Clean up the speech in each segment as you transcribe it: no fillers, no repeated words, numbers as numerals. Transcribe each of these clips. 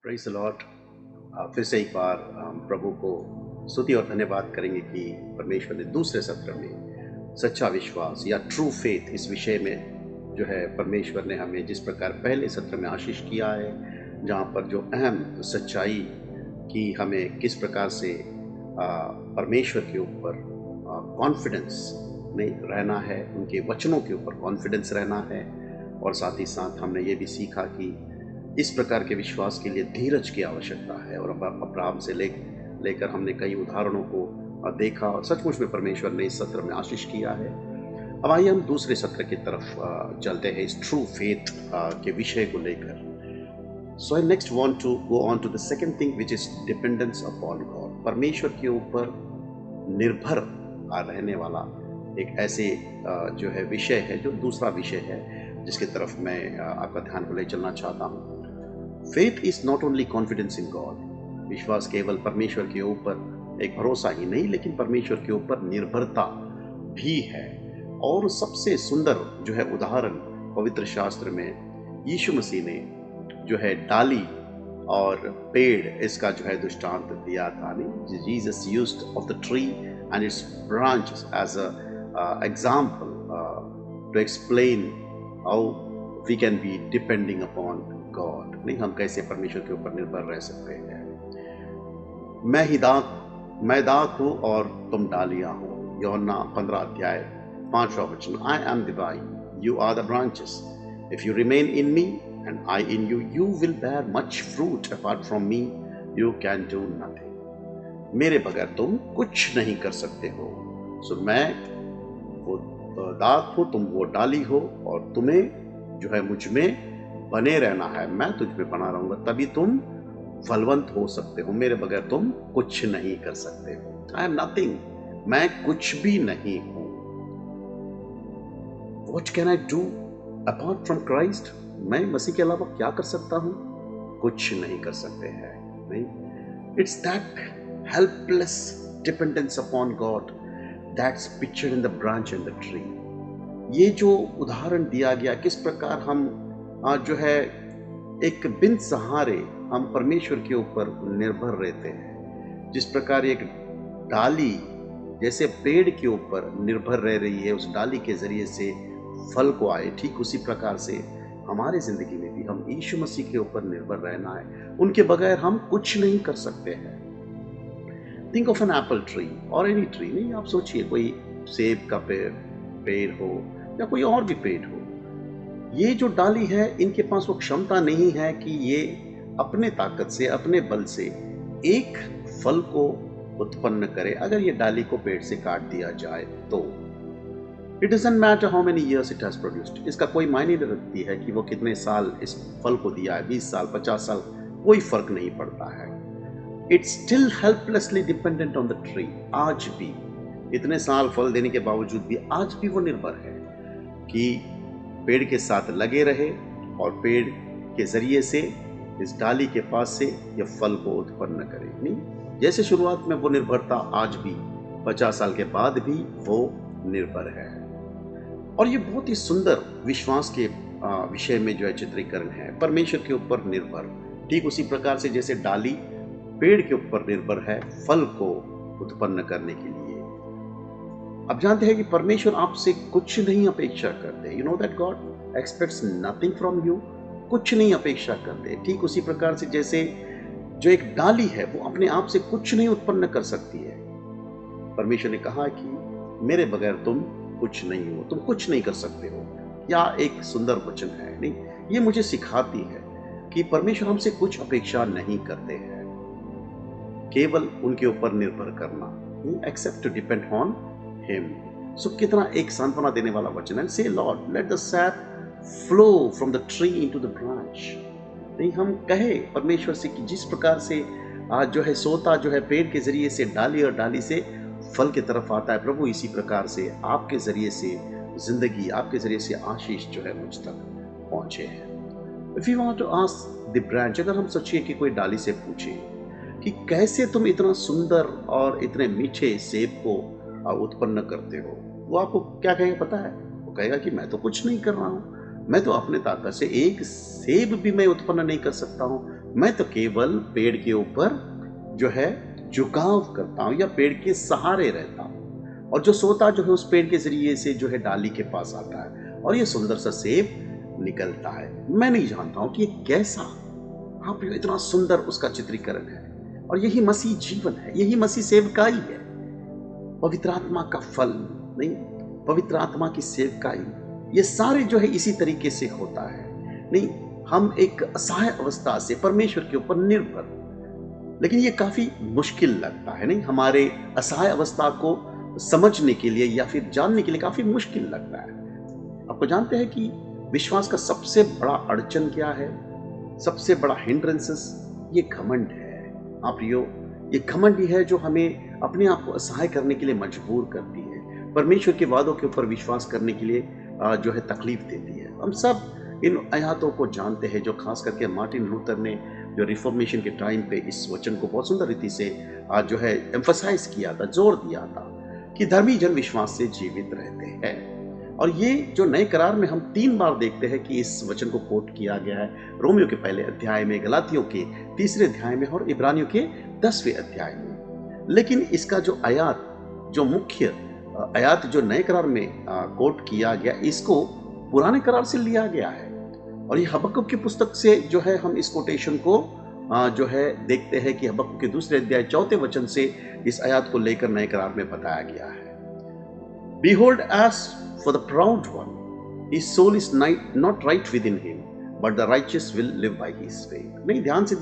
Praise the Lord. फिर से एक बार हम प्रभु को स्तुति और धन्यवाद करेंगे कि परमेश्वर ने दूसरे सत्र में सच्चा विश्वास या ट्रू फेथ इस विषय में जो है परमेश्वर ने हमें जिस प्रकार पहले सत्र में आशीष किया है, जहाँ पर जो अहम सच्चाई कि हमें किस प्रकार से परमेश्वर के ऊपर कॉन्फिडेंस में रहना है, उनके वचनों के ऊपर कॉन्फिडेंस रहना है। और साथ ही साथ हमने ये भी सीखा कि इस प्रकार के विश्वास के लिए धीरज की आवश्यकता है। और अब अब्राहम से लेकर हमने कई उदाहरणों को देखा और सचमुच में परमेश्वर ने इस सत्र में आशीष किया है। अब आइए हम दूसरे सत्र की तरफ चलते हैं इस ट्रू फेथ के विषय को लेकर। So I next want to go on to the second thing which is dependence upon God. परमेश्वर के ऊपर निर्भर रहने वाला एक ऐसे जो है विषय है, जो दूसरा विषय है जिसकी तरफ मैं आपका ध्यान को ले चलना चाहता हूँ। Faith is not only confidence in God. विश्वास केवल परमेश्वर के ऊपर एक भरोसा ही नहीं, लेकिन परमेश्वर के ऊपर निर्भरता भी है। और सबसे सुंदर जो है उदाहरण पवित्र शास्त्र में यीशु मसीह ने जो है डाली और पेड़ इसका जो है दृष्टांत दिया था। नहीं, Jesus used of the tree and its branches as a example to explain how we can be depending upon God. नहीं, हम कैसे परमेश्वर के ऊपर निर्भर रह सकते हैं। मैं दाख हूँ और तुम डालियां हो। यूहन्ना 15 अध्याय 5वां वचन। I am the vine, you are the branches. If you remain in me and I in you, you will bear much fruit. Apart from me you can do nothing. मेरे बगैर तुम कुछ नहीं कर सकते हो। सो मैं वो दाख हो, तुम वो डाली हो, और तुम्हें जो है मुझ में बने रहना है। मैं तुझ में बना रहूंगा, तभी तुम फलवंत हो सकते हो। मेरे बगैर तुम कुछ नहीं कर सकते हो। आई एम नथिंग, मैं कुछ भी नहीं हूं। What can I do apart from Christ. मैं मसीह के अलावा क्या कर सकता हूं? कुछ नहीं कर सकते हैं। नहीं, it's that helpless dependence upon God that's pictured in the branch and the tree. ये जो उदाहरण दिया गया, किस प्रकार हम जो है एक बिन सहारे हम परमेश्वर के ऊपर निर्भर रहते हैं। जिस प्रकार एक डाली जैसे पेड़ के ऊपर निर्भर रह रही है, उस डाली के जरिए से फल को आए, ठीक उसी प्रकार से हमारे जिंदगी में भी हम यीशु मसीह के ऊपर निर्भर रहना है। उनके बगैर हम कुछ नहीं कर सकते हैं। Think of an apple tree और एनी ट्री। नहीं, आप सोचिए कोई सेब का पेड़ हो या कोई और भी पेड़ हो। ये जो डाली है, इनके पास वो क्षमता नहीं है कि ये अपने ताकत से, अपने बल से एक फल को उत्पन्न करे। अगर ये डाली को पेड़ से काट दिया जाए तो it doesn't matter how many years it has produced. इसका कोई मायने नहीं रखती है कि वो कितने साल इस फल को दिया है, 20 साल 50 साल, कोई फर्क नहीं पड़ता है। It's still helplessly dependent on the tree. आज भी इतने साल फल देने के बावजूद भी आज भी वो निर्भर है कि पेड़ के साथ लगे रहे और पेड़ के जरिए से इस डाली के पास से यह फल को उत्पन्न करे। नहीं, जैसे शुरुआत में वो निर्भरता आज भी 50 साल के बाद भी वो निर्भर है। और ये बहुत ही सुंदर विश्वास के विषय में जो है चित्रीकरण है, परमेश्वर के ऊपर निर्भर। ठीक उसी प्रकार से जैसे डाली पेड़ के ऊपर निर्भर है फल को उत्पन्न करने के लिए। अब जानते हैं कि परमेश्वर आपसे कुछ नहीं अपेक्षा करते। You know that God aspects nothing from you. कुछ नहीं अपेक्षा करते। ठीक उसी प्रकार से जैसे जो एक डाली है वो अपने आप से कुछ नहीं उत्पन्न कर सकती है। परमेश्वर ने कहा कि मेरे बगैर तुम कुछ नहीं हो, तुम कुछ नहीं कर सकते हो। क्या एक सुंदर वचन है। नहीं, ये मुझे सिखाती है कि परमेश्वर हमसे कुछ अपेक्षा नहीं करते हैं, केवल उनके ऊपर निर्भर करना। Except to depend on Him. So कितना एक सांत्वना देने वाला वचन है। Say Lord, let the sap flow from the tree into the branch. नहीं, हम कहे परमेश्वर से कि जिस प्रकार से आज जो है सोता जो है पेड़ के जरिए से डाली और डाली से फल की तरफ आता है, प्रभु इसी प्रकार से आपके जरिए से जिंदगी, आपके जरिए से आशीष जो है मुझ तक पहुंचे हैं। If you want to ask the branch, अगर हम सोचिए कि कोई डाली से पूछे कि कैसे तुम इतना सुंदर और इतने मीठे सेब को उत्पन्न करते हो, वो आपको क्या कहेगा पता है? वो कहेगा कि मैं तो कुछ नहीं कर रहा हूं, मैं तो अपने ताकत से एक सेब भी मैं उत्पन्न नहीं कर सकता हूं, मैं तो केवल पेड़ के ऊपर जो है झुकाव करता हूँ या पेड़ के सहारे रहता हूँ, और जो सोता जो है उस पेड़ के जरिए से जो है डाली के पास आता है और ये सुंदर सा सेब निकलता है। मैं नहीं जानता हूँ कि ये कैसा, आप इतना सुंदर उसका चित्रीकरण है। और यही मसीह जीवन है, यही मसीह सेवकाई है, पवित्र आत्मा का फल, नहीं, पवित्र आत्मा की सेवकाई, ये सारे जो है इसी तरीके से होता है। नहीं, हम एक असहाय अवस्था से परमेश्वर के ऊपर निर्भर, लेकिन ये काफी मुश्किल लगता है, नहीं, हमारे असहाय अवस्था को समझने के लिए या फिर जानने के लिए काफी मुश्किल लगता है। आपको जानते हैं कि विश्वास का सबसे बड़ा अड़चन क्या है? सबसे बड़ा हिंड्रेंसेस ये घमंड है। आप ये घमंड ही है जो हमें अपने आप को असहाय करने के लिए मजबूर करती है, परमेश्वर के वादों के ऊपर विश्वास करने के लिए जो है तकलीफ देती है। हम सब इन आयातों को जानते हैं, जो खास करके मार्टिन लूथर ने जो रिफॉर्मेशन के टाइम पे इस वचन को बहुत सुंदर रीति से जो है एम्फसाइज किया था, जोर दिया था कि धर्मी जन विश्वास से जीवित रहते हैं। और ये जो नए करार में हम 3 बार देखते हैं कि इस वचन को कोट किया गया है, रोमियो के पहले अध्याय में, गलातियों के 3रे अध्याय में और इब्रानियों के 10वें अध्याय में। लेकिन इसका जो आयात, जो मुख्य आयात जो नए करार में कोट किया गया, इसको पुराने करार से लिया गया है। और ये हबक्कुक की पुस्तक से जो है हम इस कोटेशन को जो है देखते हैं कि हबक्कुक के 2 अध्याय 4 वचन से इस आयात को लेकर नए करार में बताया गया है। Behold, as for the proud one, his soul is not right within him, but the righteous will live by his faith. नहीं, ध्यान से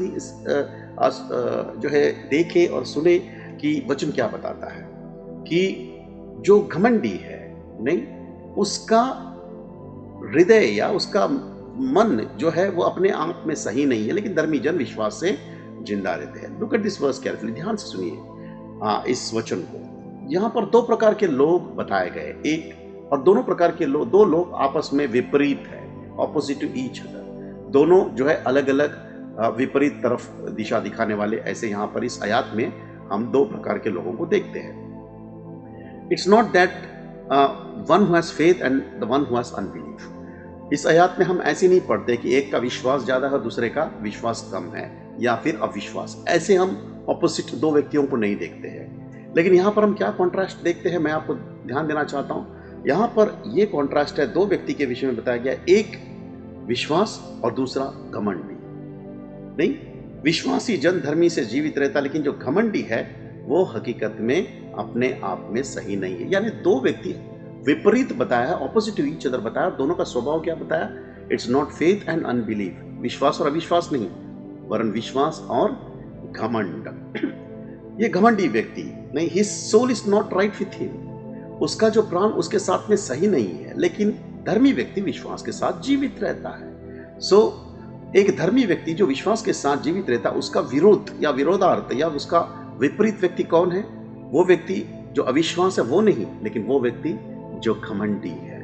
जो है देखे और सुने कि वचन क्या बताता है कि जो घमंडी है, नहीं, उसका हृदय या उसका मन जो है वो अपने आप में सही नहीं है, लेकिन धर्मी जन विश्वास से जिंदा रहते हैं। Look at this verse carefully, ध्यान से सुनिए इस वचन को। यहाँ पर 2 प्रकार के लोग बताए गए, एक और दोनों प्रकार के लोग, 2 लोग आपस में विपरीत है, ऑपोजिट टू ईच अदर, दोनों जो है अलग अलग विपरीत तरफ दिशा दिखाने वाले। ऐसे यहाँ पर इस आयात में हम 2 प्रकार के लोगों को देखते हैं। It's not that one who has faith and the one who has unbelief. इस आयात में हम ऐसे नहीं पढ़ते कि एक का विश्वास ज्यादा है, दूसरे का विश्वास कम है या फिर अविश्वास। ऐसे हम ऑपोजिट 2 व्यक्तियों को नहीं देखते हैं। लेकिन यहाँ पर हम क्या कॉन्ट्रास्ट देखते हैं, मैं आपको ध्यान देना चाहता हूँ। यहाँ पर ये कॉन्ट्रास्ट है 2 व्यक्ति के विषय में बताया गया, एक विश्वास और दूसरा घमंडी। नहीं, विश्वासी जन धर्मी से जीवित रहता, लेकिन जो घमंडी है वो हकीकत में अपने आप में सही नहीं है। यानी 2 व्यक्ति विपरीत बताया है, ऑपोजिट टू ईच अदर बताया। दोनों का स्वभाव क्या बताया? It's not faith and unbelief, विश्वास और अविश्वास नहीं, वरन विश्वास और घमंड। ये घमंडी व्यक्ति नहीं, his soul is not right with him, उसका जो प्राण उसके साथ में सही नहीं है, लेकिन धर्मी व्यक्ति विश्वास के साथ जीवित रहता है। सो एक धर्मी व्यक्ति जो विश्वास के साथ जीवित रहता है, उसका विरोध या विरोधार्थ या उसका विपरीत व्यक्ति कौन है? वो व्यक्ति जो अविश्वास है वो नहीं, लेकिन वो व्यक्ति जो घमंडी है।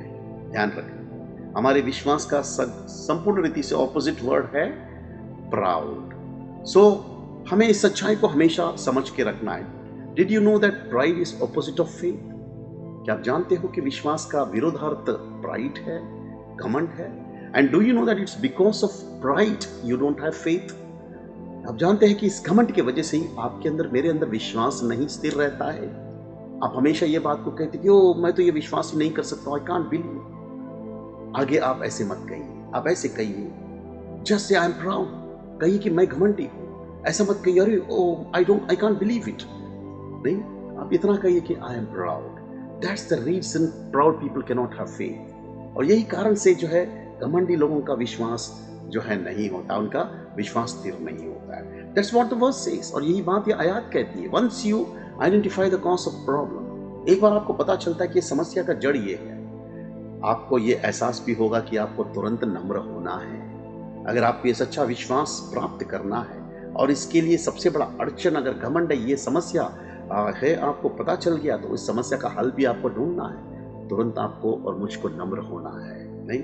ध्यान रखें, हमारे विश्वास का संपूर्ण रीति से ऑपोजिट वर्ड है प्राउड। सो हमें इस सच्चाई को हमेशा समझ के रखना है। Did you know that pride is opposite of faith? क्या आप जानते हो कि विश्वास का विरोधार्थ प्राइड है, घमंड है? And do you know that it's because of pride you don't have faith? आप जानते हैं कि इस घमंड की वजह से ही आपके अंदर, मेरे अंदर विश्वास नहीं स्थिर रहता है। आप हमेशा ये बात को कहते कि ओ मैं तो ये विश्वास ही नहीं कर सकता, आई कांट बिलीव। आगे आप ऐसे मत कहिए, आप ऐसे कहिए, just say I am proud, कहिए कि मैं घमंडी हूँ। ऐसा मत कहिए अरे ओ आई कांट बिलीव इट। नहीं, आप इतना कहिए कि I am proud. That's the reason proud people can not have faith. और यही कारण से जो है घमंडी लोगों का विश्वास जो है नहीं होता, उनका विश्वास स्थिर नहीं होता है। That's what the verse says. और यही बात ये आयत कहती है, once you identify the cause of problem, एक बार आपको पता चलता है कि समस्या का जड़ ये है, आपको ये एहसास भी होगा कि आपको तुरंत नम्र होना है। अगर आपको ये सच्चा विश्वास प्राप्त करना है, और इसके लिए सबसे बड़ा अड़चन अगर घमंड है, ये समस्या है, आपको पता चल गया, तो इस समस्या का हल भी आपको ढूंढना है। तुरंत आपको और मुझको नम्र होना है। नहीं,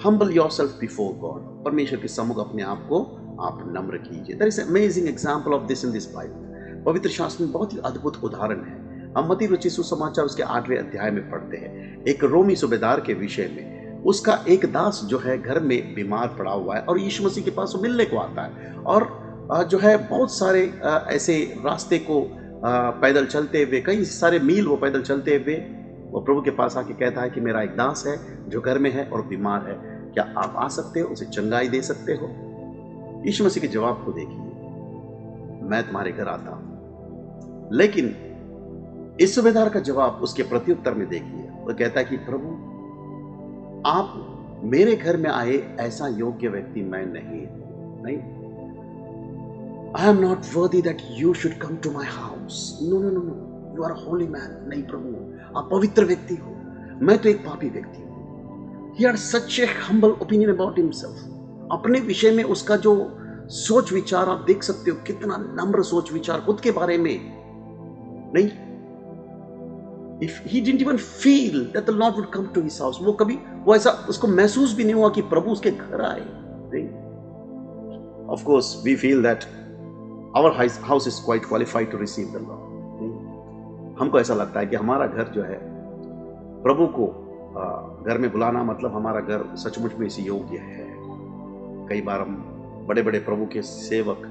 हम्बल योरसेल्फ बिफोर गॉड, परमेश्वर के सम्मुख अपने आप को आप नम्र कीजिए। There is amazing example of this in this Bible. पवित्र शास्त्र में बहुत ही अद्भुत उदाहरण है। हम मत्ती रचित सुसमाचार उसके 8वें अध्याय में पढ़ते हैं एक रोमी सूबेदार के विषय में, उसका एक दास जो है घर में बीमार पड़ा हुआ है और यीशु मसीह के पास वो मिलने को आता है, और जो है बहुत सारे ऐसे रास्ते को पैदल चलते हुए, कई सारे मील वो पैदल चलते हुए वो प्रभु के पास आके कहता है कि मेरा एक दास है जो घर में है और बीमार है, क्या आप आ सकते हो, उसे चंगाई दे सकते हो? यीशु मसीह के जवाब को देखिए, मैं तुम्हारे घर आता हूं। लेकिन इस सूबेदार का जवाब उसके प्रत्युत्तर में देखिए, वो कहता है कि प्रभु, आप मेरे घर में आए ऐसा योग्य व्यक्ति मैं नहीं। I am not worthy that you should come to my house. No no no no, you are a holy man. नहीं प्रभु, आप पवित्र व्यक्ति हो, मैं तो एक पापी व्यक्ति हूं। He had such A humble opinion about himself. अपने विषय में उसका जो सोच विचार आप देख सकते हो, कितना नम्र सोच विचार खुद के बारे में। नहीं, if he didn't even feel that the Lord would come to his house, वो ऐसा उसको महसूस भी नहीं हुआ कि प्रभु उसके घर आए। नहीं, of course we feel that our house is quite qualified to receive the Lord। नहीं, हमको ऐसा लगता है कि हमारा घर जो है प्रभु को घर में बुलाना, मतलब हमारा घर सचमुच में इस योग्य है। कई बार हम बड़े बड़े प्रभु के सेवक,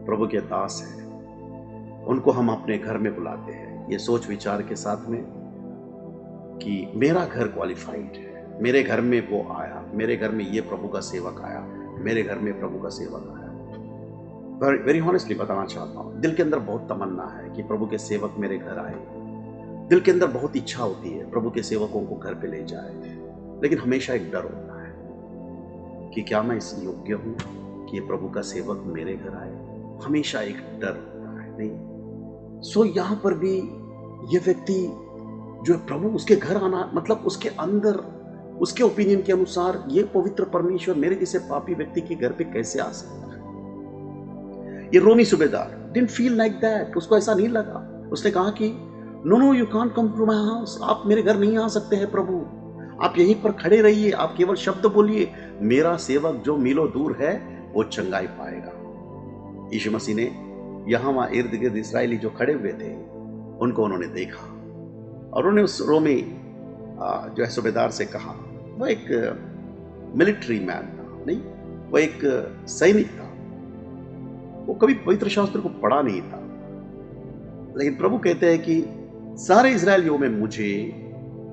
प्रभु के दास हैं, उनको हम अपने घर में बुलाते हैं ये सोच विचार के साथ में कि मेरा घर क्वालिफाइड है, मेरे घर में वो आया, मेरे घर में ये प्रभु का सेवक आया, मेरे घर में प्रभु का सेवक आया। वेरी ऑनेस्टली बताना चाहता हूँ, दिल के अंदर बहुत तमन्ना है कि प्रभु के सेवक मेरे घर आए। दिल के अंदर बहुत इच्छा होती है प्रभु के सेवकों को घर पे ले जाए, लेकिन हमेशा एक डर होता है कि क्या मैं इस योग्य हूँ कि ये प्रभु का सेवक मेरे घर आए। हमेशा एक डर होता है। नहीं, सो यहां पर भी ये व्यक्ति जो प्रभु उसके घर आना, मतलब उसके अंदर उसके ओपिनियन के अनुसार ये पवित्र परमेश्वर मेरे जैसे पापी व्यक्ति के घर पे कैसे आ सकता है। ये रोमी सूबेदार डिडंट फील लाइक दैट। उसको ऐसा नहीं लगा। उसने कहा कि no no, you can't come to my house. आप मेरे घर नहीं आ सकते हैं प्रभु, आप यहीं पर खड़े रहिए, आप केवल शब्द बोलिए, मेरा सेवक जो मीलों दूर है वो चंगाई पाएगा। यीशु मसीह ने यहां वहां इर्द गिर्द इस्राएली जो खड़े हुए थे उनको उन्होंने देखा और उन्होंने उस रोमी जो है सूबेदार से कहा, वो एक मिलिट्री मैन था, नहीं, वो एक सैनिक था, वो कभी पवित्र शास्त्र को पढ़ा नहीं था, लेकिन प्रभु कहते हैं कि सारे इस्राएलियों में मुझे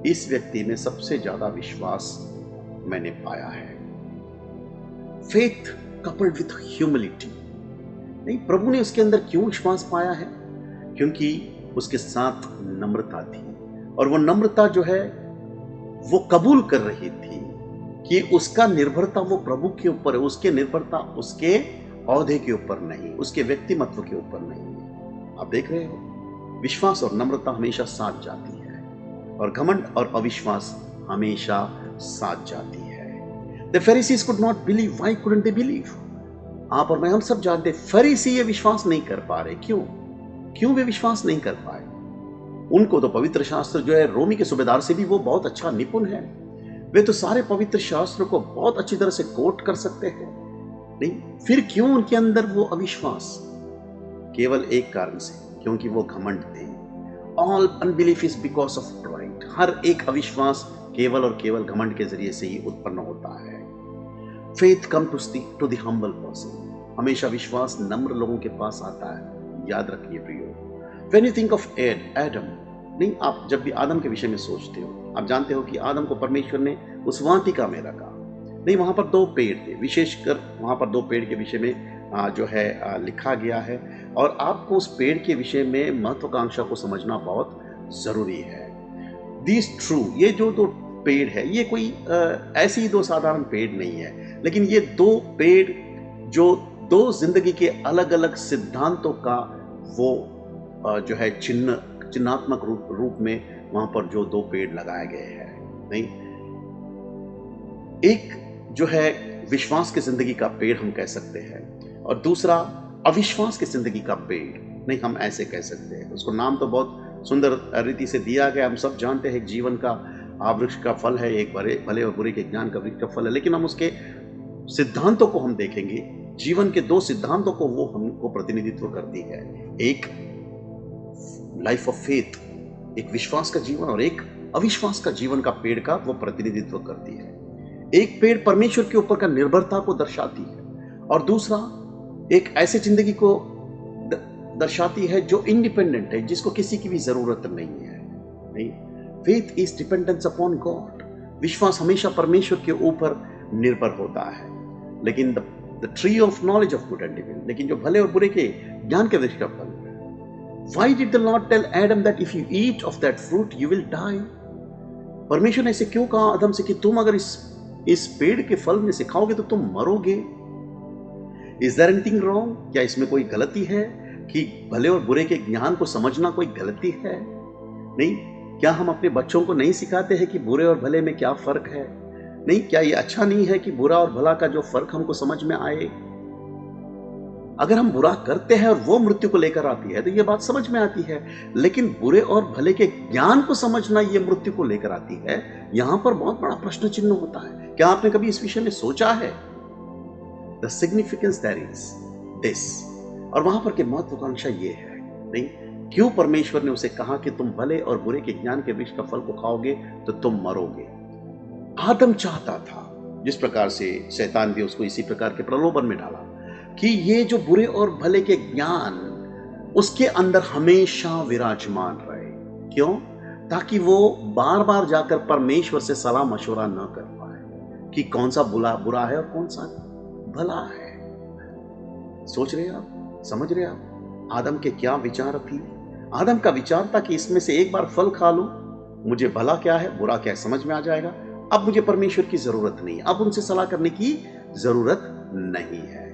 इस व्यक्ति में सबसे ज्यादा विश्वास मैंने पाया है। Faith coupled with humility. नहीं, प्रभु ने उसके अंदर क्यों विश्वास पाया है? क्योंकि उसके साथ नम्रता थी, और वो नम्रता जो है वो कबूल कर रही थी कि उसका निर्भरता वो प्रभु के ऊपर है, उसके निर्भरता उसके औहदे के ऊपर नहीं, उसके व्यक्तिमत्व के ऊपर नहीं। आप देख रहे हो, विश्वास और नम्रता हमेशा साथ जाती है, और घमंड और अविश्वास हमेशा साथ जाती है। The Pharisees could not believe. Why couldn't they believe? आप और मैं, हम सब जानते हैं फरीसी ये विश्वास नहीं कर पा रहे। क्यों वे विश्वास नहीं कर पाए? उनको तो पवित्र शास्त्र जो है रोमी के सूबेदार से भी वो बहुत अच्छा निपुण है। वे तो सारे पवित्र शास्त्र को बहुत अच्छी तरह से कोट कर सकते हैं। नहीं, फिर क्यों उनके अंदर वो अविश्वास? केवल एक कारण से, क्योंकि वो घमंड थे। All unbelief is because of pride. हर एक अविश्वास केवल और केवल घमंड के जरिए से ही उत्पन्न होता है। Faith come to the humble person. हमेशा विश्वास नम्र लोगों के पास आता है। याद रखिए प्रियो, when you think of Adam, नहीं, आप जब भी आदम के विषय में सोचते हो, आप जानते हो कि आदम को परमेश्वर ने उस वाटिका में रखा। नहीं, वहां पर 2 पेड़ थे, विशेषकर वहां पर 2 पेड़ के विषय में जो है लिखा गया है, और आपको उस पेड़ के विषय में महत्वाकांक्षा को समझना बहुत जरूरी है। दिस ट्रू, ये जो 2 पेड़ है, ये कोई ऐसे ही 2 साधारण पेड़ नहीं है, लेकिन ये 2 पेड़ जो 2 जिंदगी के अलग अलग सिद्धांतों का वो जो है चिन्हात्मक रूप में वहां पर जो 2 पेड़ लगाए गए हैं। नहीं, एक जो है विश्वास की जिंदगी का पेड़ हम कह सकते हैं, और दूसरा अविश्वास की जिंदगी का पेड़, नहीं, हम ऐसे कह सकते हैं। उसको नाम तो बहुत सुंदर रीति से दिया गया। हम सब जानते हैं जीवन का वृक्ष का फल है, एक भले और बुरे के ज्ञान का वृक्ष का फल है, लेकिन हम उसके सिद्धांतों को हम देखेंगे। जीवन के 2 सिद्धांतों को वो हमको प्रतिनिधित्व करती है। एक लाइफ ऑफ फेथ, एक विश्वास का जीवन, और एक अविश्वास का जीवन का पेड़ का वो प्रतिनिधित्व करती है। एक पेड़ परमेश्वर के ऊपर का निर्भरता को दर्शाती है और दूसरा एक ऐसे जिंदगी को दर्शाती है जो इंडिपेंडेंट है, जिसको किसी की भी जरूरत नहीं है। नहीं, faith is dependence upon God. विश्वास हमेशा परमेश्वर के ऊपर निर्भर होता है। लेकिन the tree of knowledge of good and evil, लेकिन जो भले और बुरे के ज्ञान के वृक्ष का फल है, Why did the Lord tell Adam that if you eat of that fruit you will die? परमेश्वर ने ऐसे क्यों कहा आदम से कि तुम अगर इस पेड़ के फल में से खाओगे तो तुम मरोगे? Is there anything wrong? क्या इसमें कोई गलती है कि भले और बुरे के ज्ञान को समझना कोई गलती है? नहीं। क्या हम अपने बच्चों को नहीं सिखाते हैं कि बुरे और भले में क्या फर्क है? नहीं। क्या ये अच्छा नहीं है कि बुरा और भला का जो फर्क हमको समझ में आए? अगर हम बुरा करते हैं और वो मृत्यु को लेकर आती है तो ये बात समझ में आती है, लेकिन बुरे और भले के ज्ञान को समझना ये मृत्यु को लेकर आती है, यहां पर बहुत बड़ा प्रश्न चिन्ह होता है। क्या आपने कभी इस विषय में सोचा है? The significance there is this. और वहां पर के महत्वाकांक्षा ये है, नहीं, क्यों परमेश्वर ने उसे कहा कि तुम भले और बुरे के ज्ञान के वृक्ष का फल को खाओगे तो तुम मरोगे। आदम चाहता था, जिस प्रकार से शैतान भी उसको इसी प्रकार के प्रलोभन में डाला, कि ये जो बुरे और भले के ज्ञान उसके अंदर हमेशा विराजमान रहे। क्यों? ताकि वो बार बार जाकर परमेश्वर से सलाह मशवरा न कर पाए कि कौन सा बुरा है और कौन सा भला है। सोच रहे आप? समझ रहे आप आदम के क्या विचार थी? आदम का विचार था कि इसमें से एक बार फल खा लूं, मुझे भला क्या है बुरा क्या है समझ में आ जाएगा। अब मुझे परमेश्वर की जरूरत नहीं, अब उनसे सलाह करने की जरूरत नहीं है,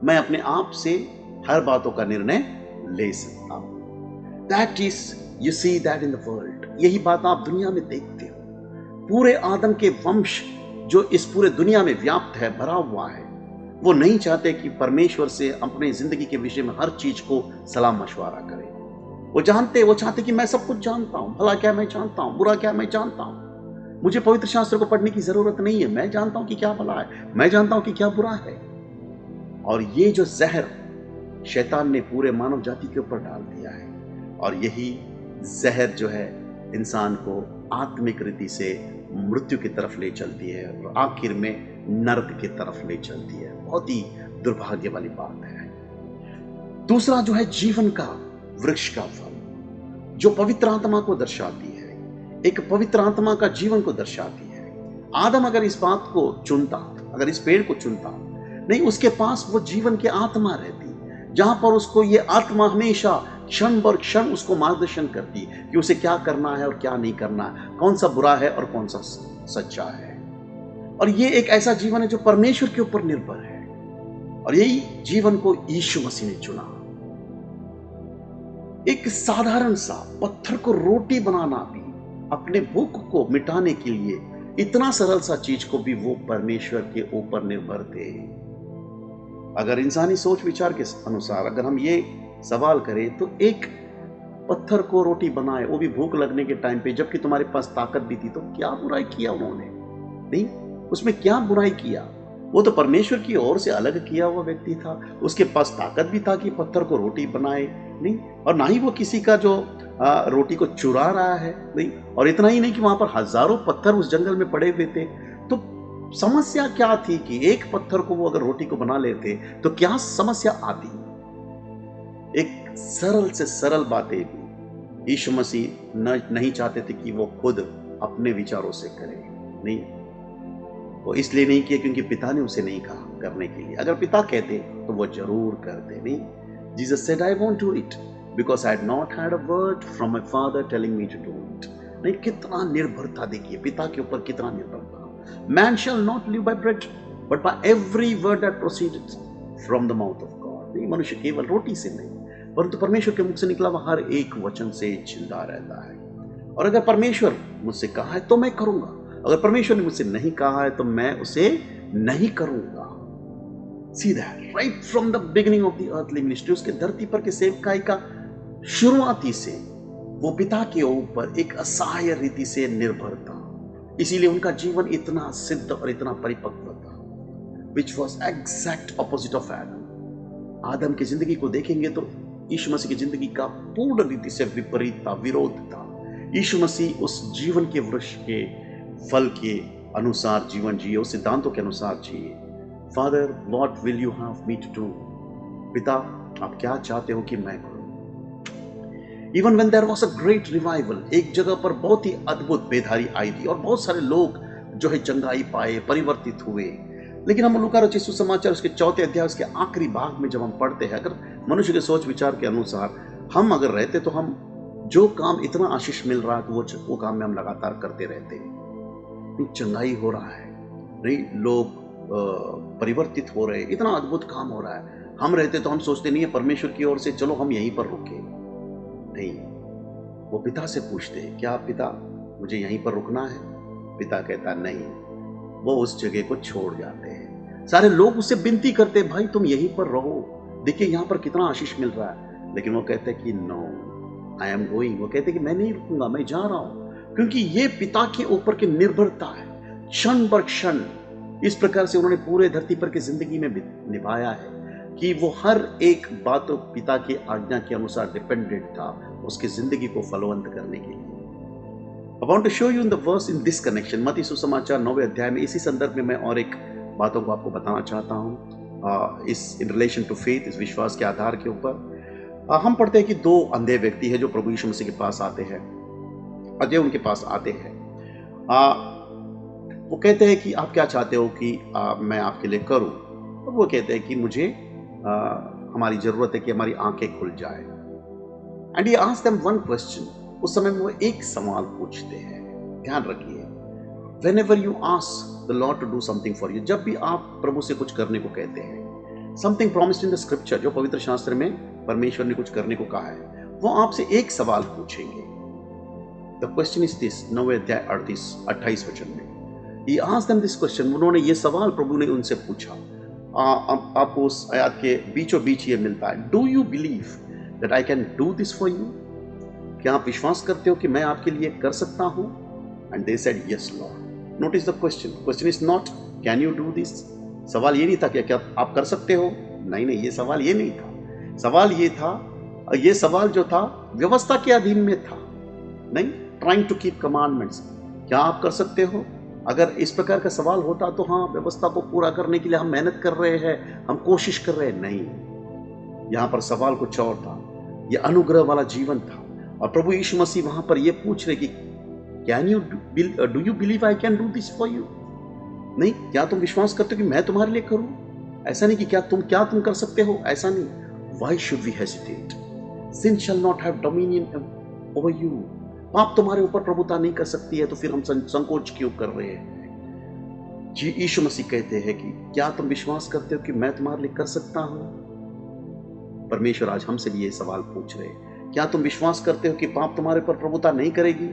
मैं अपने आप से हर बातों का निर्णय ले सकता हूं। That is, you see that in the world. यही बात आप दुनिया में देखते हो। पूरे आदम के वंश जो इस पूरे दुनिया में व्याप्त है, भरा हुआ है, वो नहीं चाहते कि परमेश्वर से अपने जिंदगी के विषय में हर चीज को सलाह मशवरा करें। वो चाहते कि मैं सब कुछ जानता हूं, भला क्या मैं जानता हूं, बुरा क्या मैं जानता हूं, मुझे पवित्र शास्त्र को पढ़ने की जरूरत नहीं है, मैं जानता हूं कि क्या भला है, मैं जानता हूं कि क्या बुरा है। और ये जो जहर शैतान ने पूरे मानव जाति के ऊपर डाल दिया है, और यही जहर जो है इंसान को आत्मिक रीति से मृत्यु की तरफ ले चलती है और आखिर में नरक की तरफ ले चलती है। बहुत ही दुर्भाग्य वाली बात है। दूसरा जो है जीवन का वृक्ष का फल, जो पवित्र आत्मा को दर्शाती है, एक पवित्र आत्मा का जीवन को दर्शाती है। आदम अगर इस बात को चुनता, अगर इस पेड़ को चुनता, नहीं, उसके पास वो जीवन की आत्मा रहती, जहां पर उसको ये आत्मा हमेशा क्षण बर क्षण उसको मार्गदर्शन करती कि उसे क्या करना है और क्या नहीं करना है, कौन सा बुरा है और कौन सा सच्चा है। और ये एक ऐसा जीवन है जो परमेश्वर के ऊपर निर्भर है, और यही जीवन को यीशु मसीह ने चुना। एक साधारण सा पत्थर को रोटी बनाना भी, अपने भूख को मिटाने के लिए इतना सरल सा चीज को भी वो परमेश्वर के ऊपर निर्भर थे। अगर इंसानी सोच विचार के अनुसार अगर हम ये सवाल करें तो एक पत्थर को रोटी बनाए, वो भी भूख लगने के टाइम पे, जबकि तुम्हारे पास ताकत भी थी, तो क्या बुराई किया उन्होंने? नहीं, उसमें क्या बुराई किया? वो तो परमेश्वर की ओर से अलग किया हुआ व्यक्ति था, उसके पास ताकत भी था कि पत्थर को रोटी बनाए, नहीं, और ना ही वो किसी का जो रोटी को चुरा रहा है, नहीं। और इतना ही नहीं कि वहां पर हजारों पत्थर उस जंगल में पड़े हुए थे, तो समस्या क्या थी कि एक पत्थर को वो अगर रोटी को बना लेते तो क्या समस्या आती? एक सरल से सरल बातें भी यीशु मसीह नहीं चाहते थे कि वो खुद अपने विचारों से करे, नहीं, वो इसलिए नहीं किया क्योंकि पिता ने उसे नहीं कहा करने के लिए। अगर पिता कहते तो वो जरूर करते, नहीं। Jesus said I won't do it because I had not had a word from my father telling me to do it. नहीं, कितना निर्भरता देखिए, पिता के ऊपर कितना निर्भरता। Man shall not live by bread, but by every word that proceeded from the mouth of God. नहीं, मनुष्य केवल रोटी से नहीं, परंतु परमेश्वर के मुख से निकला हुआ हर एक वचन से जिंदा रहता है। और अगर परमेश्वर मुझसे कहा है तो मैं करूंगा, अगर परमेश्वर ने मुझसे नहीं कहा है तो मैं उसे नहीं करूंगा। See that right from the beginning of the earthly ministry, उसके धरती पर के सेवकाई का शुरुआती से वो पिता के ऊपर एक असहाय रीति से निर्भर था। इसीलिए उनका जीवन इतना सिद्ध और इतना परिपक्व था, which was exact opposite of Adam। आदम की जिंदगी को देखेंगे तो यीशु मसीह की जिंदगी का पूर्ण रीति से विपरीत था, विरोध था। यीशु मसीह उस जीवन के वृक्ष के फल के अनुसार जीवन जिए, उस सिद्धांतों के अनुसार जिए। Father, what will you have me to do? पिता, आप क्या चाहते हो कि मैं करूं? Even when there was a great revival, एक जगह पर बहुत ही अद्भुत बेधारी आई थी और बहुत सारे लोग जो है चंगाई पाए, परिवर्तित हुए। लेकिन हम लूका रचित सुसमाचार उसके 4 अध्याय उसके आखिरी भाग में जब हम पढ़ते हैं, अगर मनुष्य के सोच विचार के अनुसार हम अगर रहते तो हम जो काम इतना आशीष मिल रहा है तो वो काम में हम लगातार करते रहते हैं। नहीं, चंगाई हो रहा है, नहीं, लोग परिवर्तित हो रहे, इतना अद्भुत काम हो रहा है। हम रहते तो हम सोचते नहीं है परमेश्वर की ओर से चलो हम यहीं पर रुके। नहीं, वो पिता से पूछते हैं, क्या पिता मुझे यहीं पर रुकना है? पिता कहता नहीं, वो उस जगह को छोड़ जाते हैं। सारे लोग उससे विनती करते हैं, भाई तुम यहीं पर रहो, देखिए यहाँ पर कितना आशीष मिल रहा है। लेकिन वो कहते हैं कि नो, आई एम गोइंग। वो कहते हैं कि मैं नहीं रुकूंगा, मैं जा रहा हूं, क्योंकि ये पिता के ऊपर की निर्भरता है। क्षण बर क्षण इस प्रकार से उन्होंने पूरे धरती पर की जिंदगी में निभाया है कि वो हर एक बात पिता की आज्ञा के अनुसार डिपेंडेंट था उसकी जिंदगी को फलवंत करने के लिए। I want to show you in the verse in this connection, मत्ती सुसमाचार 9वें अध्याय में इसी संदर्भ में मैं और एक बातों को आपको बताना चाहता हूँ। इस इन रिलेशन टू फेथ, इस विश्वास के आधार के ऊपर हम पढ़ते हैं कि 2 अंधे व्यक्ति हैं जो प्रभु यीशु मसीह के पास आते हैं। अजय उनके पास आते हैं, वो कहते हैं कि आप क्या चाहते हो कि मैं आपके लिए करूं? और वो कहते हैं कि मुझे हमारी जरूरत है कि हमारी आंखें खुल जाए। And he asked them one question, उस समय में वो एक सवाल पूछते हैं। ध्यान रखिए, whenever you ask the Lord to do something for you, जब भी आप प्रभु से कुछ करने को कहते हैं, something promised in the scripture, जो पवित्र शास्त्र में परमेश्वर ने कुछ करने को कहा है, वो आपसे एक सवाल पूछेंगे। द क्वेश्चन इज दिस, 9वें अध्याय 28 वचन में He asked them this question, उन्होंने ये सवाल प्रभु ने उनसे पूछा। आपको उस आयत के बीचों बीच ये मिलता है, do you believe that I can do this for you? क्या आप विश्वास करते हो कि मैं आपके लिए कर सकता हूं? And they said yes Lord. Notice the question is not can you do this. सवाल ये नहीं था कि क्या आप कर सकते हो, नहीं, ये सवाल ये नहीं था। सवाल ये था, ये सवाल जो था व्यवस्था के अधीन में था, नहीं, ट्राइंग टू कीप कमांडमेंट्स। क्या आप कर सकते हो? अगर इस प्रकार का सवाल होता तो हाँ, व्यवस्था को पूरा करने के लिए हम मेहनत कर रहे हैं, हम कोशिश कर रहे हैं, नहीं। यहां पर सवाल कुछ और था, यह अनुग्रह वाला जीवन था। और प्रभु यीशु मसीह वहां पर यह पूछ रहे कि can you do you believe I can do this for you? नहीं, क्या तुम विश्वास करते हो कि मैं तुम्हारे लिए करूं? ऐसा नहीं कि क्या तुम कर सकते हो, ऐसा नहीं। Why should we hesitate? Sin shall not have dominion over you. पाप तुम्हारे ऊपर प्रभुता नहीं कर सकती है, तो फिर हम संकोच क्यों कर रहे हैं? जी, यीशु मसीह कहते हैं कि क्या तुम विश्वास करते हो कि मैं तुम्हारे लिए कर सकता हूं? परमेश्वर आज हमसे भी ये सवाल पूछ रहे हैं, क्या तुम विश्वास करते हो कि पाप तुम्हारे पर प्रभुता नहीं करेगी?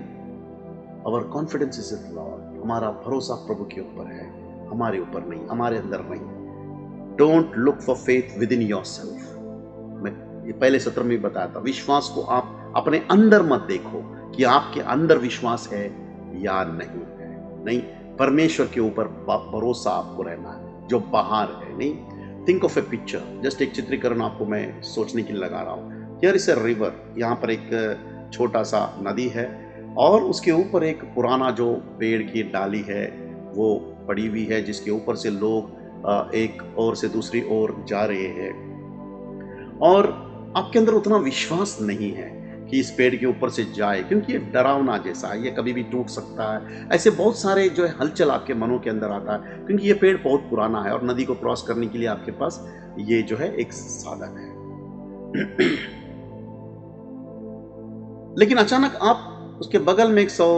Our confidence is in Lord, हमारा भरोसा प्रभु के ऊपर है, हमारे ऊपर नहीं, हमारे अंदर नहीं। Don't look for faith with in yourself. मैं ये पहले सत्र में बताया था, विश्वास को आप अपने अंदर मत देखो कि आपके अंदर विश्वास है या नहीं है। नहीं, परमेश्वर के ऊपर भरोसा आपको रहना है जो बाहर है। नहीं, think of A picture, just एक चित्रीकरण आपको मैं सोचने के लिए लगा रहा हूँ। हियर इज ए रिवर, यहाँ पर एक छोटा सा नदी है और उसके ऊपर एक पुराना जो पेड़ की डाली है वो पड़ी हुई है, जिसके ऊपर से लोग एक ओर से दूसरी ओर जा रहे हैं। और आपके अंदर उतना विश्वास नहीं है कि इस पेड़ के ऊपर से जाए, क्योंकि ये डरावना जैसा है, ये कभी भी टूट सकता है। ऐसे बहुत सारे जो है हलचल आपके मनों के अंदर आता है, क्योंकि ये पेड़ बहुत पुराना है और नदी को क्रॉस करने के लिए आपके पास ये जो है एक साधन है। लेकिन अचानक आप उसके बगल में 100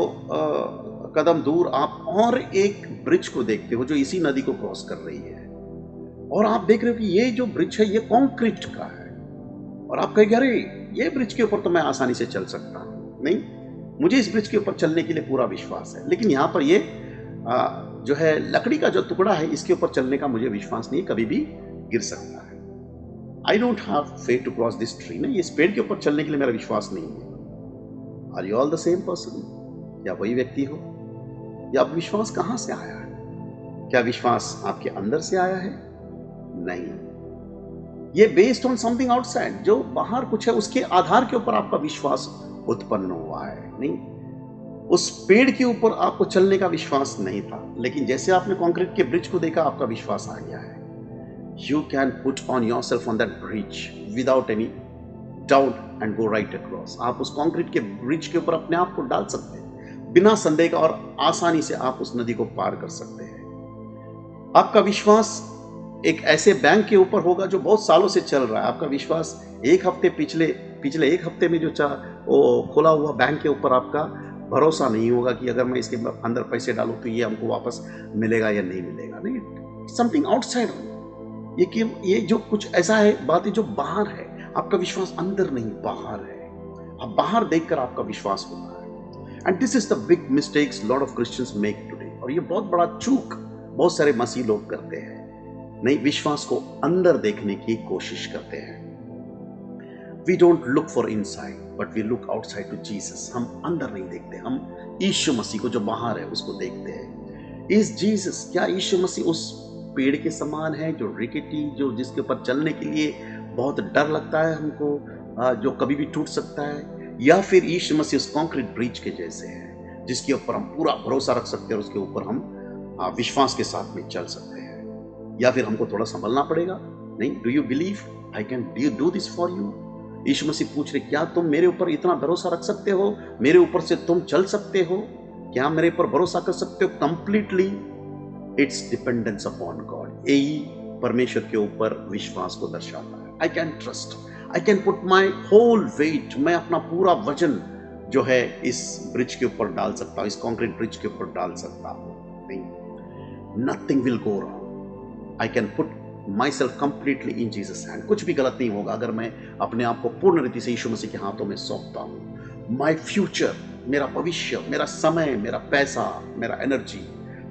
कदम दूर आप और एक ब्रिज को देखते हो जो इसी नदी को क्रॉस कर रही है, और आप देख रहे हो कि ये जो ब्रिज है ये कंक्रीट का है। और आप कहेंगे अरे ये ब्रिज के ऊपर तो मैं आसानी से चल सकता हूं। नहीं, मुझे इस ब्रिज के ऊपर चलने के लिए पूरा विश्वास है, लेकिन यहां पर ये जो है लकड़ी का जो टुकड़ा है इसके ऊपर चलने का मुझे विश्वास नहीं, कभी भी गिर सकता है। I don't have faith to cross this tree. नहीं, इस पेड़ के ऊपर चलने के लिए मेरा विश्वास नहीं है। Are you all the same person? क्या वही व्यक्ति हो? या अब विश्वास कहां से आया है? क्या विश्वास आपके अंदर से आया है? नहीं, ये बेस्ड ऑन समथिंग आउटसाइड, जो बाहर कुछ है उसके आधार के ऊपर आपका विश्वास उत्पन्न हुआ है। नहीं, उस पेड़ के ऊपर आपको चलने का विश्वास नहीं था, लेकिन जैसे आपने कंक्रीट के ब्रिज को देखा, आपका विश्वास आ गया है। You can put on yourself on that bridge without any doubt and go right across. आप उस कंक्रीट के ब्रिज के ऊपर अपने आप को डाल सकते हैं बिना संदेह का, और आसानी से आप उस नदी को पार कर सकते हैं। आपका विश्वास एक ऐसे बैंक के ऊपर होगा जो बहुत सालों से चल रहा है। आपका विश्वास एक हफ्ते पिछले एक हफ्ते में जो वो खोला हुआ बैंक के ऊपर आपका भरोसा नहीं होगा कि अगर मैं इसके अंदर पैसे डालूं तो ये हमको वापस मिलेगा या नहीं मिलेगा। नहीं, समथिंग आउटसाइड। ये जो कुछ ऐसा है, बात है जो बाहर है। आपका विश्वास अंदर नहीं, बाहर है। अब बाहर देखकर आपका विश्वास होता है। And this is the big mistakes lot of Christians make today. और ये बहुत बड़ा चूक बहुत सारे मसीह लोग करते हैं। नहीं, विश्वास को अंदर देखने की कोशिश करते हैं। We don't look for inside but we look outside to Jesus. हम अंदर नहीं देखते, हम यीशु मसीह को जो बाहर है उसको देखते हैं। इज जीसस, क्या यीशु मसीह उस पेड़ के समान है जो रिकेटी, जो जिसके ऊपर चलने के लिए बहुत डर लगता है हमको, जो कभी भी टूट सकता है, या फिर यीशु मसीह उस कंक्रीट ब्रिज के जैसे है जिसके ऊपर हम पूरा भरोसा रख सकते हैं और उसके ऊपर हम विश्वास के साथ में चल सकते हैं? या फिर हमको थोड़ा संभलना पड़ेगा? नहीं, do you believe I can do this for you? Yeshu Masih पूछ रहे, क्या तुम मेरे ऊपर इतना भरोसा रख सकते हो? मेरे ऊपर से तुम चल सकते हो? क्या मेरे ऊपर भरोसा कर सकते हो completely? It's dependence upon God. यही परमेश्वर के ऊपर विश्वास को दर्शाता है। I can trust, I can put my whole weight. मैं अपना पूरा वजन जो है इस ब्रिज के ऊपर डाल सकता हूं, इस कंक्रीट ब्रिज के ऊपर डाल सकता हूं। नहीं, nothing will go wrong. I can put my self completely in Jesus hand. कुछ भी गलत नहीं होगा अगर मैं अपने आप को पूर्ण रीति से यीशु मसीह के हाथों में सौंपता हूं। माई फ्यूचर, मेरा भविष्य, मेरा समय, मेरा पैसा, मेरा एनर्जी,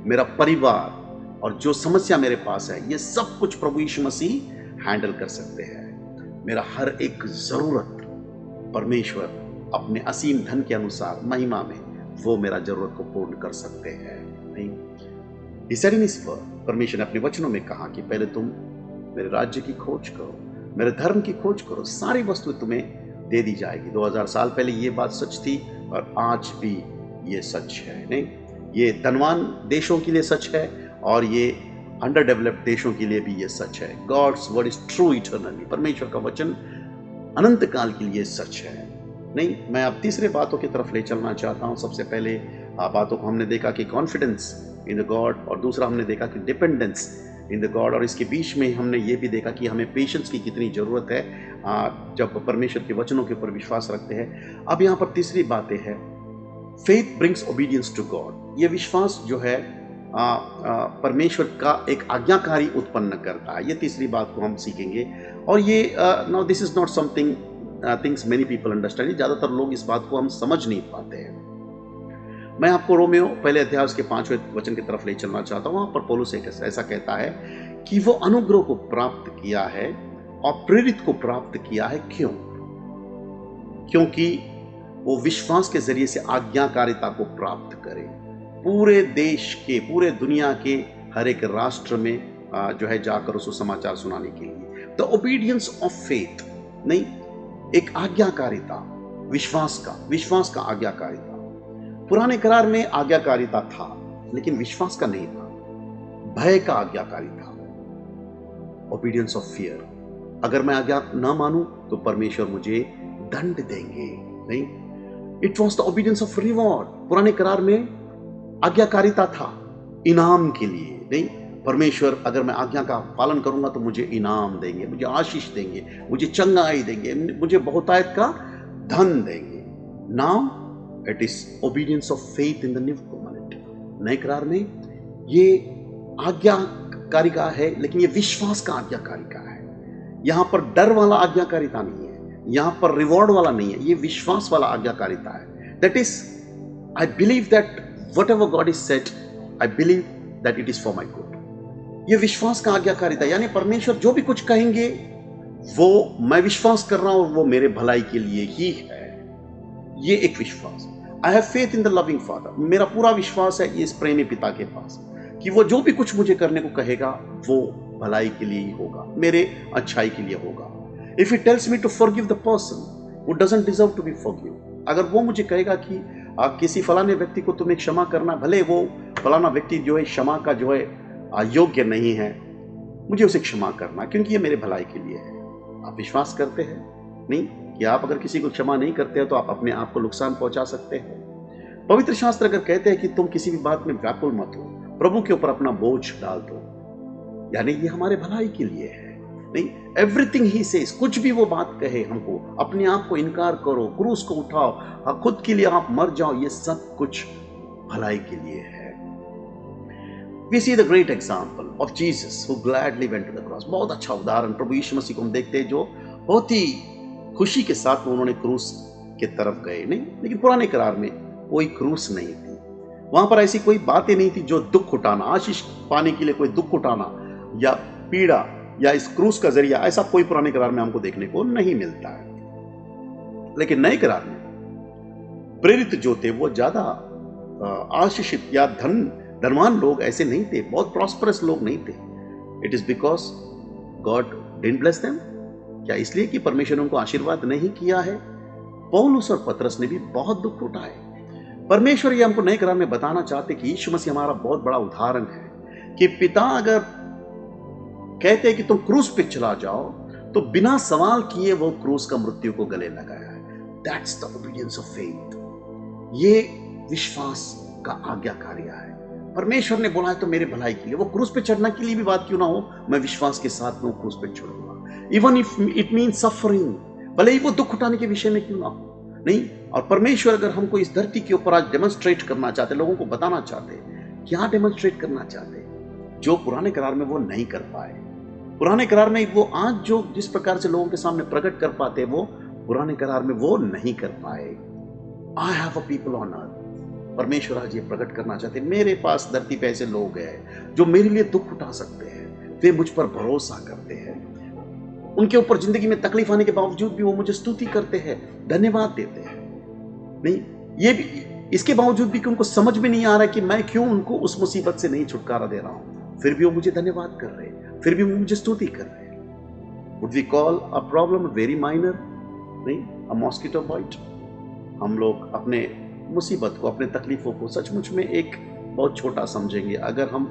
मेरा परिवार और जो समस्या मेरे पास है, ये सब कुछ प्रभु यीशु मसीह हैंडल कर सकते हैं। मेरा हर एक जरूरत परमेश्वर अपने असीम धन के अनुसार महिमा में वो मेरा जरूरत को पूर्ण कर सकते हैं। नहीं, He said in his word, परमेश्वर ने अपने वचनों में कहा कि पहले तुम मेरे राज्य की खोज करो, मेरे धर्म की खोज करो, सारी वस्तुएं तुम्हें दे दी जाएगी। 2000 साल पहले ये बात सच थी और आज भी ये सच है। नहीं, ये धनवान देशों के लिए सच है और ये अंडर डेवलप्ड देशों के लिए भी ये सच है। God's word is true eternally. परमेश्वर का वचन अनंत काल के लिए सच है। नहीं, मैं अब तीसरे बातों की तरफ ले चलना चाहता हूं। सबसे पहले बातों को हमने देखा कि कॉन्फिडेंस इन द गॉड, और दूसरा हमने देखा कि डिपेंडेंस इन द गॉड, और इसके बीच में हमने ये भी देखा कि हमें पेशेंस की कितनी ज़रूरत है जब परमेश्वर के वचनों के ऊपर विश्वास रखते हैं। अब यहाँ पर तीसरी बातें हैं, faith brings obedience to God. ये विश्वास जो है परमेश्वर का एक आज्ञाकारी उत्पन्न करता है। ये तीसरी बात को हम सीखेंगे। और ये now this is not something things many people understand. ज़्यादातर लोग इस बात को हम समझ नहीं पाते हैं। मैं आपको रोमियो पहले अध्याय के 5वें वचन की तरफ ले चलना चाहता हूं। वहां पर पौलुस ऐसा कहता है कि वो अनुग्रह को प्राप्त किया है और प्रेरित को प्राप्त किया है। क्यों? क्योंकि वो विश्वास के जरिए से आज्ञाकारिता को प्राप्त करे। पूरे देश के, पूरे दुनिया के हर एक राष्ट्र में जो है जाकर उसको समाचार सुनाने के लिए। द ओबीडियंस ऑफ फेथ, नहीं, एक आज्ञाकारिता, विश्वास का आज्ञाकारिता। पुराने करार में आज्ञाकारिता था लेकिन विश्वास का नहीं था, भय का आज्ञाकारी था। Obedience of fear. अगर मैं आज्ञा ना मानूं तो परमेश्वर मुझे दंड देंगे। नहीं, it was the obedience of reward. पुराने करार में आज्ञाकारिता था इनाम के लिए। नहीं, परमेश्वर अगर मैं आज्ञा का पालन करूंगा तो मुझे इनाम देंगे, मुझे आशीष देंगे, मुझे चंगाई देंगे, मुझे बहुतायत का धन देंगे। Now it is obedience of faith in the new covenant. नए करार में ये आज्ञाकारिता है लेकिन ये विश्वास का आज्ञाकारिता है। यहां पर डर वाला आज्ञाकारिता नहीं है, यहां पर रिवॉर्ड वाला नहीं है, ये विश्वास वाला आज्ञाकारिता है। That is I believe that whatever God is said, I believe that it is for my good. ये विश्वास का आज्ञाकारिता, यानी परमेश्वर जो भी कुछ कहेंगे वो मैं विश्वास कर रहा हूं वो मेरे भलाई के लिए ही है। ये एक विश्वास। I have faith in the loving father. मेरा पूरा विश्वास है इस प्रेमी पिता के पास कि वो जो भी कुछ मुझे करने को कहेगा वो भलाई के लिए ही होगा, मेरे अच्छाई के लिए होगा। If he tells me to forgive the person who doesn't deserve to be forgive, अगर वो मुझे कहेगा कि किसी फलाने व्यक्ति को तुम्हें क्षमा करना, भले वो फलाना व्यक्ति जो है क्षमा का जो है योग्य नहीं है, मुझे उसे क्षमा करना क्योंकि ये मेरे भलाई के लिए है। आप विश्वास करते हैं नहीं कि आप अगर किसी को क्षमा नहीं करते हो तो आप अपने आप को नुकसान पहुंचा सकते हैं? पवित्र शास्त्र अगर कहते हैं कि तुम किसी भी बात में व्याकुल मत हो, प्रभु के ऊपर अपना बोझ डाल दो, यानी ये हमारे भलाई के लिए है। नहीं, एवरीथिंग ही सेज, कुछ भी वो बात कहे हमको, अपने आप को इनकार करो, क्रूस को उठाओ, खुद के लिए आप मर जाओ, ये सब कुछ भलाई के लिए है। We see the great example of Jesus who gladly went to the cross. बहुत अच्छा उदाहरण प्रभु यीशु मसीह को हम देखते हैं जो बहुत ही खुशी के साथ उन्होंने क्रूस के तरफ गए। नहीं, लेकिन पुराने करार में कोई क्रूस नहीं थी, वहां पर ऐसी कोई बातें नहीं थी जो दुख उठाना, आशीष पाने के लिए कोई दुख उठाना या पीड़ा या इस क्रूस का जरिया, ऐसा कोई पुराने करार में हमको देखने को नहीं मिलता है। लेकिन नए करार में प्रेरित जो थे वो ज्यादा आशीषित या धनवान लोग ऐसे नहीं थे, बहुत प्रॉस्परस लोग नहीं थे। It is because God didn't bless them. क्या इसलिए कि परमेश्वर ने उनको आशीर्वाद नहीं किया है? पौलुस और पतरस ने भी बहुत दुख उठाए। परमेश्वर ये हमको नए करार में बताना चाहते कि यीशु मसीह हमारा बहुत बड़ा उदाहरण है कि पिता अगर कहते हैं कि तुम क्रूस पे चला जाओ तो बिना सवाल किए वो क्रूस का मृत्यु को गले लगाया है। That's the obedience of faith. ये विश्वास का आज्ञाकार्य है। परमेश्वर ने बोला है तो मेरे भलाई के लिए, वो क्रूस पे चढ़ना के लिए भी बात क्यों ना हो, मैं विश्वास के साथ में क्रूस पे चढ़ूंगा, even if it mean suffering, भले ही वो दुख उठाने के विषय में क्यों ना हो। नहीं, और परमेश्वर अगर हमको इस धरती के ऊपर आज डेमोन्स्ट्रेट करना चाहते, लोगों को बताना चाहते, क्या डेमोन्स्ट्रेट करना चाहते जो पुराने करार में वो नहीं कर पाए। पुराने करार में वो आज जो जिस प्रकार से लोगों के सामने प्रकट कर पाते, वो पुराने करार में वो नहीं कर पाए। I have a people on earth. परमेश्वर आज ये प्रकट करना चाहते, मेरे पास धरती पे ऐसे लोग हैं जो मेरे लिए दुख उठा सकते हैं, वे मुझ पर भरोसा करते हैं, उनके ऊपर जिंदगी में तकलीफ आने के बावजूद भी वो मुझे स्तुति करते हैं, धन्यवाद देते हैं। नहीं, ये भी इसके बावजूद भी कि उनको समझ में नहीं आ रहा है कि मैं क्यों उनको उस मुसीबत से नहीं छुटकारा दे रहा हूं, फिर भी वो मुझे धन्यवाद कर रहे हैं, फिर भी वो मुझे स्तुति कर रहे हैं। Would we call a problem very minor? नहीं, अ मॉस्किटो बाइट। हम लोग अपने मुसीबत को, अपने तकलीफों को सचमुच में एक बहुत छोटा समझेंगे अगर हम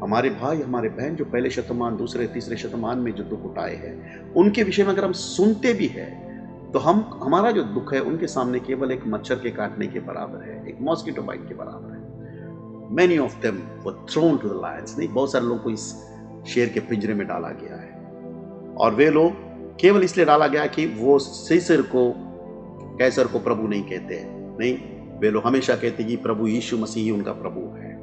हमारे भाई, हमारे बहन जो पहले शतमान, दूसरे, तीसरे शतमान में जो दुख उठाए हैं, उनके विषय में अगर हम सुनते भी हैं तो हमारा जो दुख है उनके सामने केवल एक मच्छर के काटने के बराबर है, एक मॉस्किटो बाइट के बराबर है। Many of them were thrown to the lions. नहीं, बहुत सारे लोगों को इस शेर के पिंजरे में डाला गया है, और वे लोग केवल इसलिए डाला गया कि वो सीसर को, कैसर को प्रभु नहीं कहते। नहीं, वे लोग हमेशा कहते कि प्रभु यीशु मसीह ही उनका प्रभु है।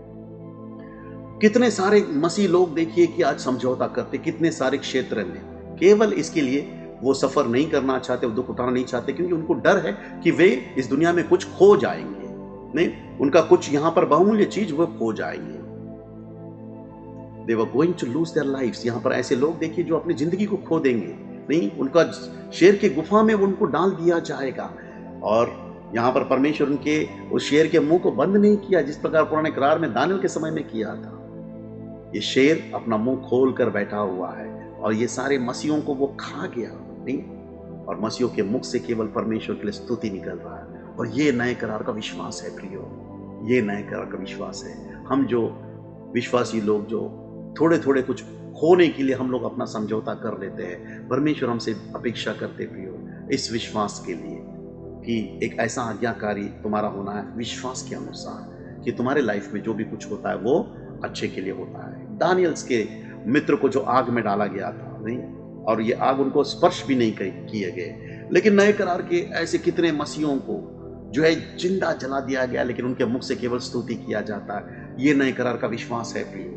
कितने सारे मसीह लोग देखिए कि आज समझौता करते, कितने सारे क्षेत्र में, केवल इसके लिए वो सफर नहीं करना चाहते, वो दुख उठाना नहीं चाहते, क्योंकि उनको डर है कि वे इस दुनिया में कुछ खो जाएंगे। नहीं, उनका कुछ यहां पर बहुमूल्य चीज वो खो जाएंगे। They were going to lose their lives। यहां पर ऐसे लोग देखिए जो अपनी जिंदगी को खो देंगे। नहीं, उनका शेर के गुफा में उनको डाल दिया जाएगा, और यहां पर परमेश्वर उनके उस शेर के मुंह को बंद नहीं किया जिस प्रकार पुराने करार में दानियल के समय में किया था। ये शेर अपना मुंह खोल कर बैठा हुआ है और ये सारे मसीहों को वो खा गया। नहीं, और मसीहों के मुख से केवल परमेश्वर के लिए स्तुति निकल रहा है। और ये नए करार का विश्वास है प्रियो, ये नए करार का विश्वास है। हम जो विश्वासी लोग जो थोड़े थोड़े कुछ खोने के लिए हम लोग अपना समझौता कर लेते हैं, परमेश्वर हमसे अपेक्षा करते प्रियो इस विश्वास के लिए कि एक ऐसा आज्ञाकारी तुम्हारा होना है विश्वास के अनुसार कि तुम्हारे लाइफ में जो भी कुछ होता है वो अच्छे के लिए होता है। दानियल्स के मित्र को जो आग में डाला गया था, नहीं, और ये आग उनको स्पर्श भी नहीं किए गए, लेकिन नए करार के ऐसे कितने मसीहों को जो है जिंदा जला दिया गया, लेकिन उनके मुख से केवल स्तुति किया जाता है। ये नए करार का विश्वास है प्रियो।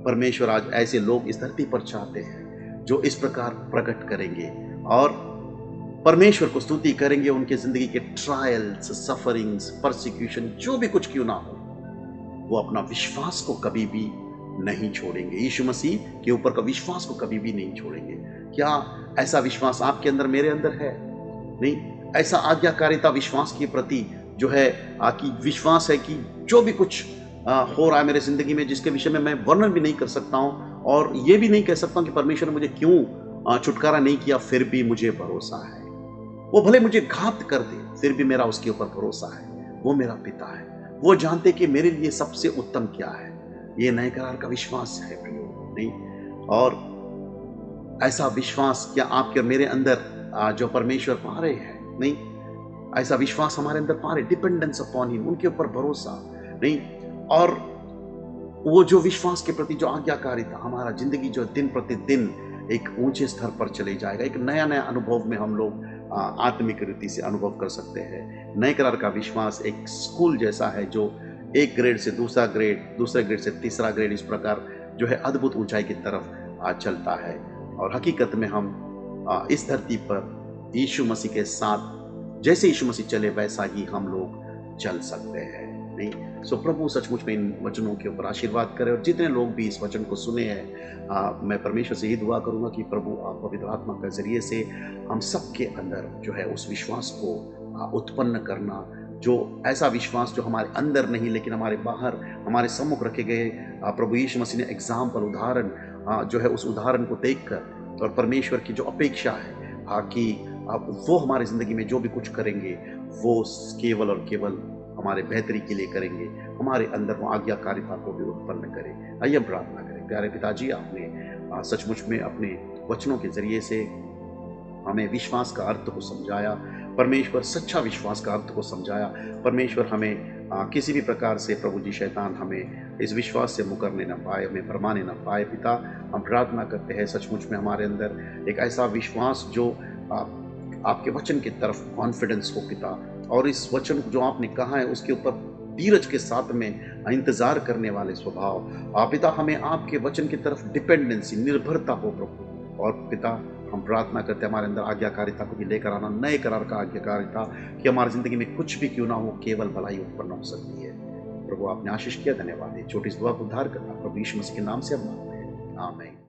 परमेश्वर आज ऐसे लोग इस धरती पर चाहते हैं जो इस प्रकार प्रकट करेंगे और परमेश्वर को स्तुति करेंगे। उनके जिंदगी के ट्रायल्स, सफरिंग्स, परसिक्यूशन जो भी कुछ क्यों ना हो, वो अपना विश्वास को कभी भी नहीं छोड़ेंगे। यीशु मसीह के ऊपर का विश्वास को कभी भी नहीं छोड़ेंगे। क्या ऐसा विश्वास आपके अंदर, मेरे अंदर है? नहीं, ऐसा आज्ञाकारिता विश्वास के प्रति जो है कि विश्वास है कि जो भी कुछ हो रहा है मेरे जिंदगी में, जिसके विषय में मैं वर्णन भी नहीं कर सकता हूं और ये भी नहीं कह सकता हूं कि परमेश्वर ने मुझे क्यों छुटकारा नहीं किया, फिर भी मुझे भरोसा है। वो भले मुझे घात कर दे, फिर भी मेरा उसके ऊपर भरोसा है। वो मेरा पिता है। वो जानते कि मेरे लिए सबसे उत्तम क्या है। ये नए करार का विश्वास है प्रियो, नहीं? और ऐसा विश्वास क्या आपके और मेरे अंदर जो परमेश्वर पा रहे हैं, नहीं? ऐसा विश्वास हमारे अंदर पा रहे, डिपेंडेंस अपॉन हिम, उनके ऊपर भरोसा, नहीं? और वो जो विश्वास के प्रति जो आज्ञाकारिता, हमारा जिंदगी जो दिन प्रतिदिन एक ऊंचे स्तर पर चले जाएगा। एक नया नया अनुभव में हम लोग आत्मिक रीति से अनुभव कर सकते हैं। नए करार का विश्वास एक स्कूल जैसा है जो एक ग्रेड से दूसरा ग्रेड, दूसरे ग्रेड से तीसरा ग्रेड, इस प्रकार जो है अद्भुत ऊंचाई की तरफ चलता है। और हकीकत में हम इस धरती पर यीशु मसीह के साथ जैसे यीशु मसीह चले वैसा ही हम लोग चल सकते हैं, नहीं? सो प्रभु सचमुच में इन वचनों के ऊपर आशीर्वाद करे, और जितने लोग भी इस वचन को सुने हैं, मैं परमेश्वर से ही दुआ करूंगा कि प्रभु आप पवित्र आत्मा के जरिए से हम सबके अंदर जो है उस विश्वास को उत्पन्न करना, जो ऐसा विश्वास जो हमारे अंदर नहीं लेकिन हमारे बाहर, हमारे सम्मुख रखे गए प्रभु यीशु मसीह ने एग्जाम्पल, उदाहरण जो है उस उदाहरण को देखकर, और परमेश्वर की जो अपेक्षा है कि वो हमारी जिंदगी में जो भी कुछ करेंगे वो केवल और केवल हमारे बेहतरी के लिए करेंगे, हमारे अंदर वो आज्ञाकारिता को भी उत्पन्न करें। आइए प्रार्थना करें। प्यारे पिताजी, आपने सचमुच में अपने वचनों के जरिए से हमें विश्वास का अर्थ को समझाया परमेश्वर, सच्चा विश्वास का अर्थ को समझाया परमेश्वर। हमें किसी भी प्रकार से प्रभु जी शैतान हमें इस विश्वास से मुकरने न पाए, हमें भरमाने न पाए। पिता, हम प्रार्थना करते हैं सचमुच में हमारे अंदर एक ऐसा विश्वास जो आपके वचन की तरफ कॉन्फिडेंस हो पिता, और इस वचन जो आपने कहा है उसके ऊपर धीरज के साथ में इंतजार करने वाले स्वभाव। पिता, हमें आपके वचन की तरफ डिपेंडेंसी, निर्भरता हो प्रभु। और पिता, हम प्रार्थना करते हैं हमारे अंदर आज्ञाकारिता को भी लेकर आना, नए करार का आज्ञाकारिता, कि हमारी जिंदगी में कुछ भी क्यों ना हो, केवल भलाई उत्पन्न हो सकती है। प्रभु, आपने आशीष किया, धन्यवाद है। छोटी सी दुआ को उद्धार करना प्रभु यीशु मसीह के नाम से हम मांगते हैं, आमीन।